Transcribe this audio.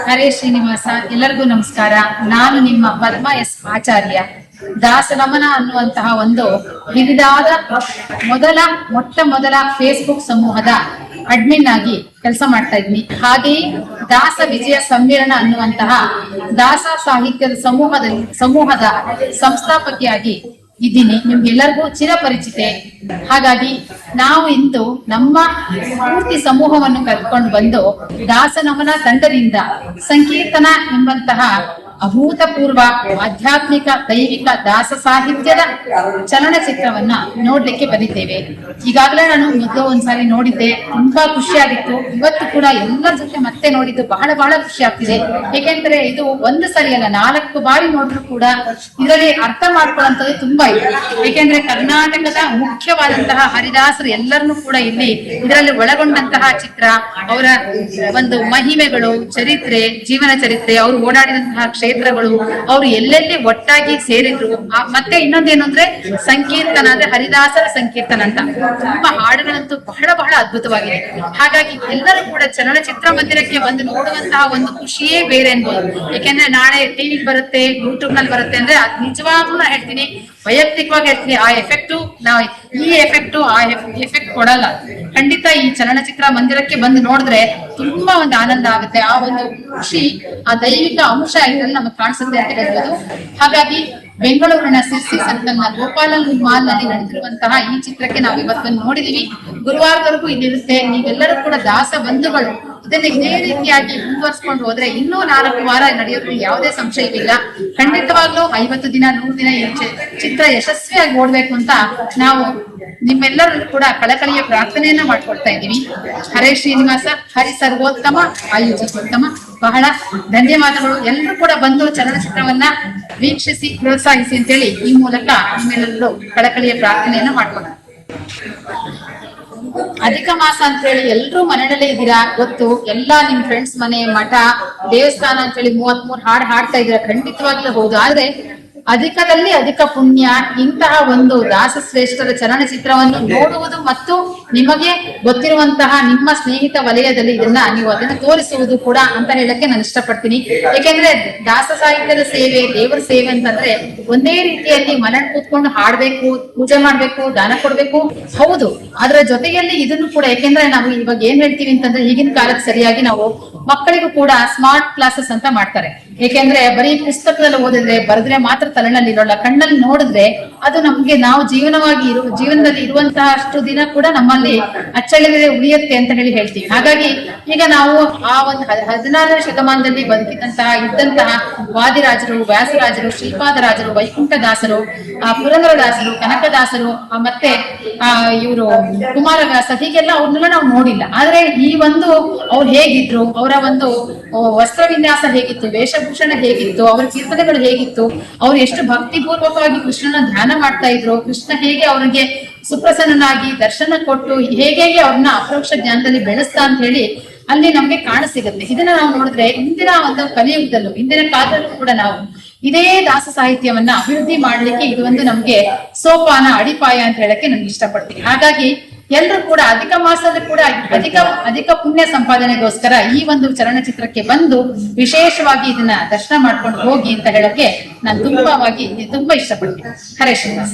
ಹರೇ ಶ್ರೀನಿವಾಸ. ಎಲ್ಲರಿಗೂ ನಮಸ್ಕಾರ. ನಾನು ನಿಮ್ಮ ಪದ್ಮ ಎಸ್ ಆಚಾರ್ಯ. ದಾಸನಮನ ಅನ್ನುವಂತಹ ಒಂದು ಹಿರಿದಾದ ಮೊಟ್ಟ ಮೊದಲ ಫೇಸ್ಬುಕ್ ಸಮೂಹದ ಅಡ್ಮಿನ್ ಆಗಿ ಕೆಲಸ ಮಾಡ್ತಾ ಇದ್ವಿ. ಹಾಗೆಯೇ ದಾಸ ವಿಜಯ ಸಮ್ಮೇಳನ ಅನ್ನುವಂತಹ ದಾಸ ಸಾಹಿತ್ಯದ ಸಮೂಹದ ಸಂಸ್ಥಾಪಕಿಯಾಗಿ ಇದ್ದೀನಿ. ನಿಮ್ಗೆಲ್ಲರಿಗೂ ಚಿರಪರಿಚಿತೆ. ಹಾಗಾಗಿ ನಾವು ಇಂದು ನಮ್ಮ ಪೂರ್ತಿ ಸಮೂಹವನ್ನು ಕರ್ಕೊಂಡು ಬಂದು ದಾಸನಮನ ತಂಡದಿಂದ ಸಂಕೀರ್ತನ ಎಂಬಂತಹ ಅಭೂತಪೂರ್ವ ಆಧ್ಯಾತ್ಮಿಕ ದೈವಿಕ ದಾಸ ಸಾಹಿತ್ಯದ ಚಲನಚಿತ್ರವನ್ನ ನೋಡ್ಲಿಕ್ಕೆ ಬಂದಿದ್ದೇವೆ. ಈಗಾಗಲೇ ನಾನು ಮೊದಲು ಒಂದ್ಸಾರಿ ನೋಡಿದ್ದೆ, ತುಂಬಾ ಖುಷಿಯಾಗಿತ್ತು. ಇವತ್ತು ಕೂಡ ಎಲ್ಲರ ಜೊತೆ ಮತ್ತೆ ನೋಡಿದ್ದು ಬಹಳ ಖುಷಿ ಆಗ್ತಿದೆ. ಏಕೆಂದ್ರೆ ಇದು ಒಂದು ಸರಿ ಅಲ್ಲ, 4 ಬಾರಿ ನೋಡಿದ್ರು ಕೂಡ ಇದರಲ್ಲಿ ಅರ್ಥ ಮಾಡ್ಕೊಳ್ಳುವಂಥದ್ದು ತುಂಬಾ ಇದೆ. ಏಕೆಂದ್ರೆ ಕರ್ನಾಟಕದ ಮುಖ್ಯವಾದಂತಹ ಹರಿದಾಸರು ಎಲ್ಲರನ್ನೂ ಕೂಡ ಇದರಲ್ಲಿ ಒಳಗೊಂಡಂತಹ ಚಿತ್ರ, ಅವರ ಒಂದು ಮಹಿಮೆಗಳು, ಚರಿತ್ರೆ, ಜೀವನ ಚರಿತ್ರೆ, ಅವರು ಓಡಾಡಿದಂತಹ ಕ್ಷೇತ್ರಗಳು, ಅವರು ಎಲ್ಲೆಲ್ಲಿ ಒಟ್ಟಾಗಿ ಸೇರಿದ್ರು. ಮತ್ತೆ ಇನ್ನೊಂದೇನು ಅಂದ್ರೆ ಸಂಕೀರ್ತನ, ಅಂದ್ರೆ ಹರಿದಾಸರ ಸಂಕೀರ್ತನ ಅಂತ ತುಂಬಾ ಹಾಡುಗಳಂತೂ ಬಹಳ ಅದ್ಭುತವಾಗಿದೆ. ಹಾಗಾಗಿ ಎಲ್ಲರೂ ಕೂಡ ಚಲನಚಿತ್ರ ಮಂದಿರಕ್ಕೆ ಬಂದು ನೋಡುವಂತಹ ಒಂದು ಖುಷಿಯೇ ಬೇರೆ ಅನ್ಬೋದು. ಯಾಕೆಂದ್ರೆ ನಾಳೆ ಟಿವಿ ಬರುತ್ತೆ, ಯೂಟ್ಯೂಬ್ ನಲ್ಲಿ ಬರುತ್ತೆ ಅಂದ್ರೆ ನಿಜವಾಗ್ಲೂ ನಾ ಹೇಳ್ತೀನಿ, ವೈಯಕ್ತಿಕವಾಗಿ ಹೇಳ್ತೀನಿ, ಆ ಎಫೆಕ್ಟು ಈ ಎಫೆಕ್ಟ್ ಕೊಡಲ್ಲ. ಖಂಡಿತ ಈ ಚಲನಚಿತ್ರ ಮಂದಿರಕ್ಕೆ ಬಂದು ನೋಡಿದ್ರೆ ತುಂಬಾ ಒಂದು ಆನಂದ ಆಗುತ್ತೆ. ಆ ಒಂದು ಖುಷಿ, ಆ ದೈವಿಕ ಅಂಶ ಇದರಲ್ಲಿ ನಮಗೆ ಕಾಣಿಸುತ್ತೆ ಅಂತ ಹೇಳ್ಬೋದು. ಹಾಗಾಗಿ ಬೆಂಗಳೂರಿನ ಸಿರ್ಸಿ ಸರ್ಕಲ್ ನ ಗೋಪಾಲನ್ ಮಾಲ್ ನಲ್ಲಿ ನಡೆದಿರುವಂತಹ ಈ ಚಿತ್ರಕ್ಕೆ ನಾವು ಇವತ್ತು ನೋಡಿದೀವಿ. ಗುರುವಾರದವರೆಗೂ ಇಲ್ಲಿರುತ್ತೆ. ನೀವೆಲ್ಲರೂ ಕೂಡ ದಾಸ ಬಂಧುಗಳು ಇದನ್ನ ಇದೇ ರೀತಿಯಾಗಿ ಮುಂದುವರ್ಸ್ಕೊಂಡು ಹೋದ್ರೆ ಇನ್ನೂ 4 ವಾರ ನಡೆಯೋದ್ರಲ್ಲಿ ಯಾವುದೇ ಸಂಶಯವಿಲ್ಲ. ಖಂಡಿತವಾಗ್ಲೂ 50 ದಿನ 100 ದಿನ ಈ ಚಿತ್ರ ಯಶಸ್ವಿಯಾಗಿ ಓಡ್ಬೇಕು ಅಂತ ನಾವು ನಿಮ್ಮೆಲ್ಲರೂ ಕೂಡ ಕಳಕಳಿಯ ಪ್ರಾರ್ಥನೆಯನ್ನ ಮಾಡ್ಕೊಳ್ತಾ ಇದ್ದೀವಿ. ಹರೇ ಶ್ರೀನಿವಾಸ, ಹರಿ ಸರ್ವೋತ್ತಮ, ಆಯುಜಿತೋತ್ತಮ. ಬಹಳ ಧನ್ಯವಾದಗಳು. ಎಲ್ಲರೂ ಕೂಡ ಬಂದು ಚಲನಚಿತ್ರವನ್ನ ವೀಕ್ಷಿಸಿ ಪ್ರೋತ್ಸಾಹಿಸಿ ಅಂತೇಳಿ ಈ ಮೂಲಕ ನಿಮ್ಮೆಲ್ಲರೂ ಕಳಕಳಿಯ ಪ್ರಾರ್ಥನೆಯನ್ನ ಮಾಡ್ಕೊಳ್ಳೋಣ. ಅಧಿಕ ಮಾಸ ಅಂತ ಹೇಳಿ ಎಲ್ರೂ ಮನೆಯಲ್ಲೇ ಇದ್ದೀರಾ ಗೊತ್ತು. ಎಲ್ಲಾ ನಿಮ್ ಫ್ರೆಂಡ್ಸ್ ಮನೆ, ಮಠ, ದೇವಸ್ಥಾನ ಅಂತ ಹೇಳಿ 33 ಹಾಡು ಹಾಡ್ತಾ ಇದ್ದೀರಾ. ಖಂಡಿತವಾಗ್ಲೂ ಹೌದು. ಆದ್ರೆ ಅಧಿಕದಲ್ಲಿ ಅಧಿಕ ಪುಣ್ಯ. ಇಂತಹ ಒಂದು ದಾಸಶ್ರೇಷ್ಠರ ಚಲನಚಿತ್ರವನ್ನು ನೋಡುವುದು ಮತ್ತು ನಿಮಗೆ ಗೊತ್ತಿರುವಂತಹ ನಿಮ್ಮ ಸ್ನೇಹಿತ ವಲಯದಲ್ಲಿ ನೀವು ಅದನ್ನು ತೋರಿಸುವುದು ಕೂಡ ಅಂತ ಹೇಳಕ್ಕೆ ನಾನು ಇಷ್ಟಪಡ್ತೀನಿ. ಯಾಕೆಂದ್ರೆ ದಾಸ ಸಾಹಿತ್ಯದ ಸೇವೆ, ದೇವರ ಸೇವೆ ಅಂತಂದ್ರೆ ಒಂದೇ ರೀತಿಯಲ್ಲಿ ಮನೆಯಲ್ಲಿ ಕೂತ್ಕೊಂಡು ಹಾಡ್ಬೇಕು, ಪೂಜೆ ಮಾಡ್ಬೇಕು, ದಾನ ಕೊಡ್ಬೇಕು, ಹೌದು. ಅದರ ಜೊತೆಯಲ್ಲಿ ಇದನ್ನು ಕೂಡ, ಯಾಕೆಂದ್ರೆ ನಾವು ಇವಾಗ ಏನ್ ಹೇಳ್ತೀವಿ ಅಂತಂದ್ರೆ ಈಗಿನ ಕಾಲಕ್ಕೆ ಸರಿಯಾಗಿ ನಾವು ಮಕ್ಕಳಿಗೂ ಕೂಡ ಸ್ಮಾರ್ಟ್ ಕ್ಲಾಸಸ್ ಅಂತ ಮಾಡ್ತಾರೆ. ಏಕೆಂದ್ರೆ ಬರೀ ಪುಸ್ತಕದಲ್ಲಿ ಓದಿದ್ರೆ ಬರೆದ್ರೆ ಮಾತ್ರ ತಲೆನಲ್ಲಿ ಇರೋಲ್ಲ, ಕಣ್ಣಲ್ಲಿ ನೋಡಿದ್ರೆ ಅದು ನಮ್ಗೆ ನಾವು ಜೀವನದಲ್ಲಿ ಇರುವಂತಹ ಅಷ್ಟು ದಿನ ಕೂಡ ನಮ್ಮಲ್ಲಿ ಅಚ್ಚಳಿದರೆ ಉಳಿಯುತ್ತೆ ಅಂತ ಹೇಳ್ತೀವಿ. ಹಾಗಾಗಿ ಈಗ ನಾವು ಆ ಒಂದು 16ನೇ ಶತಮಾನದಲ್ಲಿ ಇದ್ದಂತಹ ವಾದಿರಾಜರು, ವ್ಯಾಸರಾಜರು, ಶ್ರೀಪಾದರಾಜರು, ವೈಕುಂಠದಾಸರು, ಪುರಂದರದಾಸರು, ಕನಕದಾಸರು, ಮತ್ತೆ ಇವರು ಕುಮಾರವ್ಯಾಸ, ಹೀಗೆಲ್ಲ ಅವ್ರನ್ನೆಲ್ಲ ನಾವು ನೋಡಿಲ್ಲ. ಆದ್ರೆ ಈ ಒಂದು ಅವ್ರು ಹೇಗಿದ್ರು, ಅವರ ಒಂದು ವಸ್ತ್ರ ವಿನ್ಯಾಸ ಹೇಗಿತ್ತು, ವೇಷಭೂಷಣ ಹೇಗಿತ್ತು, ಅವರ ಕೀರ್ತನೆಗಳು ಹೇಗಿತ್ತು, ಅವ್ರು ಎಷ್ಟು ಭಕ್ತಿಪೂರ್ವಕವಾಗಿ ಕೃಷ್ಣನ ಧ್ಯಾನ ಮಾಡ್ತಾ ಇದ್ರು, ಕೃಷ್ಣ ಹೇಗೆ ಅವರಿಗೆ ಸುಪ್ರಸನ್ನನಾಗಿ ದರ್ಶನ ಕೊಟ್ಟು ಹೇಗೆ ಅವ್ರನ್ನ ಅಪರೋಕ್ಷ ಜ್ಞಾನದಲ್ಲಿ ಬೆಳೆಸ್ತಾ ಅಂತ ಹೇಳಿ ಅಲ್ಲಿ ನಮ್ಗೆ ಕಾಣಸಿಗುತ್ತೆ. ಇದನ್ನ ನಾವು ನೋಡಿದ್ರೆ ಇಂದಿನ ಒಂದು ಕಲಿಯುಗದಲ್ಲೂ, ಇಂದಿನ ಕಾಲದಲ್ಲೂ ಕೂಡ ನಾವು ಇದೇ ದಾಸ ಸಾಹಿತ್ಯವನ್ನ ಅಭಿವೃದ್ಧಿ ಮಾಡ್ಲಿಕ್ಕೆ ಇದು ಒಂದು ನಮ್ಗೆ ಸೋಪಾನ, ಅಡಿಪಾಯ ಅಂತ ಹೇಳಕ್ಕೆ ನಮ್ಗೆ ಇಷ್ಟಪಡ್ತೀನಿ. ಹಾಗಾಗಿ ಎಲ್ಲರೂ ಕೂಡ ಅಧಿಕ ಮಾಸದಲ್ಲಿ ಕೂಡ ಅಧಿಕ ಪುಣ್ಯ ಸಂಪಾದನೆಗೋಸ್ಕರ ಈ ಒಂದು ಚಲನಚಿತ್ರಕ್ಕೆ ಬಂದು ವಿಶೇಷವಾಗಿ ಇದನ್ನ ದರ್ಶನ ಮಾಡ್ಕೊಂಡು ಹೋಗಿ ಅಂತ ಹೇಳಕ್ಕೆ ನಾನು ತುಂಬಾ ಇಷ್ಟಪಡ್ತೀನಿ. ಹರೇ ಶ್ರೀನಿವಾಸ.